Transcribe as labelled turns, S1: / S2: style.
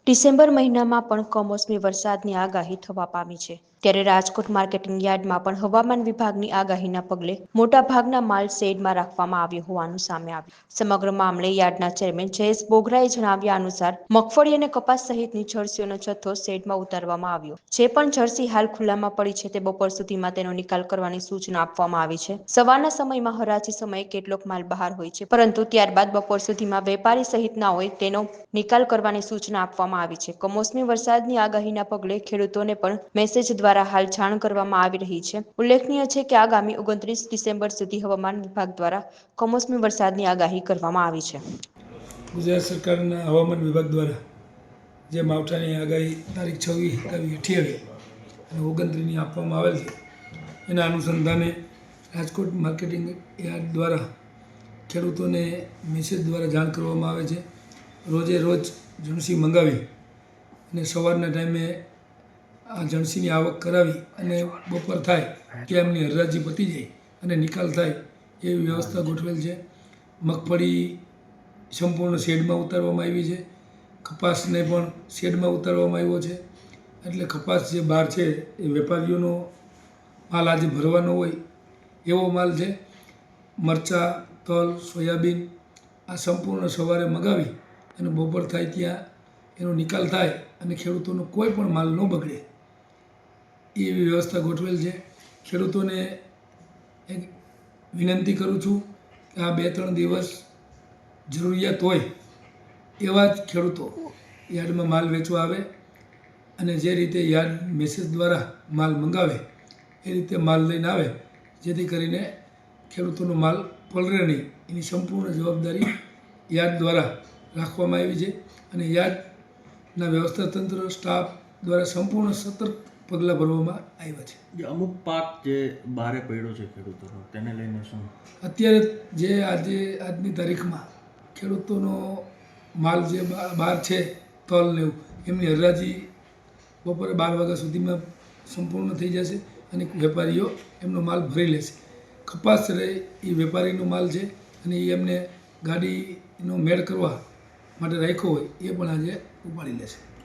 S1: December મહિનામાં પણ કમોસમી વરસાદની આગાહી થવા પામી છે. ત્યારે રાજકોટ માર્કેટિંગ યાર્ડમાં પણ હવામાન વિભાગની આગાહીના પગલે મોટાભાગના માલ શેડમાં રાખવામાં આવ્યો હોવાનું સામે આવ્યું. સમગ્ર મામલે યાર્ડના ચેરમેન જયેશ બોગરાએ જણાવ્યા અનુસાર મગફળી અને કપાસ સહિતની જર્સીઓનો જથ્થો શેડમાં ઉતારવામાં આવ્યો. જે પણ જર્સી હાલ ખુલ્લામાં પડી છે તે બપોર સુધીમાં તેનો નિકાલ કરવાની સૂચના આપવામાં આવી છે. સવારના સમયમાં હરાજી સમયે કેટલોક માલ બહાર હોય છે, પરંતુ ત્યારબાદ બપોર સુધીમાં વેપારી સહિત ના હોય તેનો નિકાલ કરવાની સૂચના આપવામાં આવી છે. કમોસમી વરસાદની આગાહીના પગલે ખેડૂતોને પણ મેસેજ દ્વારા હાલ જાણ કરવામાં આવી રહી છે. ઉલ્લેખનીય છે કે આગામી 29 ડિસેમ્બર સુધી હવામાન વિભાગ દ્વારા કમોસમી વરસાદની આગાહી કરવામાં આવી છે.
S2: ગુજરાત સરકારના હવામાન વિભાગ દ્વારા જે માવઠાની આગાહી તારીખ 26, 27, 28 અને 29ની આપવામાં આવેલ છે, એના અનુસંધાને રાજકોટ માર્કેટિંગ યાર્ડ દ્વારા ખેડૂતોને મેસેજ દ્વારા જાણ કરવામાં આવે છે. રોજે રોજ જણસી મંગાવી અને સવારના ટાઈમે આ જણસીની આવક કરાવી અને બપોર થાય કે એમની હરાજી પતી જાય અને નિકાલ થાય એવી વ્યવસ્થા ગોઠવેલ છે. મગફળી સંપૂર્ણ શેડમાં ઉતારવામાં આવી છે. કપાસને પણ શેડમાં ઉતારવામાં આવ્યો છે. એટલે કપાસ જે બહાર છે એ વેપારીઓનો માલ આજે ભરવાનો હોય એવો માલ છે. મરચાં, તલ, સોયાબીન આ સંપૂર્ણ સવારે મગાવી અને બપોર થાય ત્યાં એનો નિકાલ થાય અને ખેડૂતોનો કોઈ પણ માલ ન બગડે એવી વ્યવસ્થા ગોઠવેલ છે. ખેડૂતોને એક વિનંતી કરું છું કે આ 2-3 દિવસ જરૂરિયાત હોય એવા જ ખેડૂતો યાર્ડમાં માલ વેચવા આવે અને જે રીતે યાર્ડ મેસેજ દ્વારા માલ મંગાવે એ રીતે માલ લઈને આવે, જેથી કરીને ખેડૂતોનો માલ પલળે નહીં એની સંપૂર્ણ જવાબદારી યાર્ડ દ્વારા રાખવામાં આવી છે. અને યાર્ડના વ્યવસ્થા તંત્ર સ્ટાફ દ્વારા સંપૂર્ણ સતર્ક પગલાં ભરવામાં આવ્યા છે.
S3: જે અમુક પાક જે બહારે પડ્યો છે ખેડૂતોનો, તેને લઈને શું
S2: અત્યારે જે આજની તારીખમાં ખેડૂતોનો માલ જે બહાર છે, તલ ને એવું, એમની હરાજી બપોરે 12 વાગ્યા સુધીમાં સંપૂર્ણ થઈ જશે અને વેપારીઓ એમનો માલ ભરી લેશે. કપાસ રહે એ વેપારીનો માલ છે અને એ એમને ગાડીનો મેળ કરવા માટે રાખ્યો હોય એ પણ આજે ઉપાડી લેશે.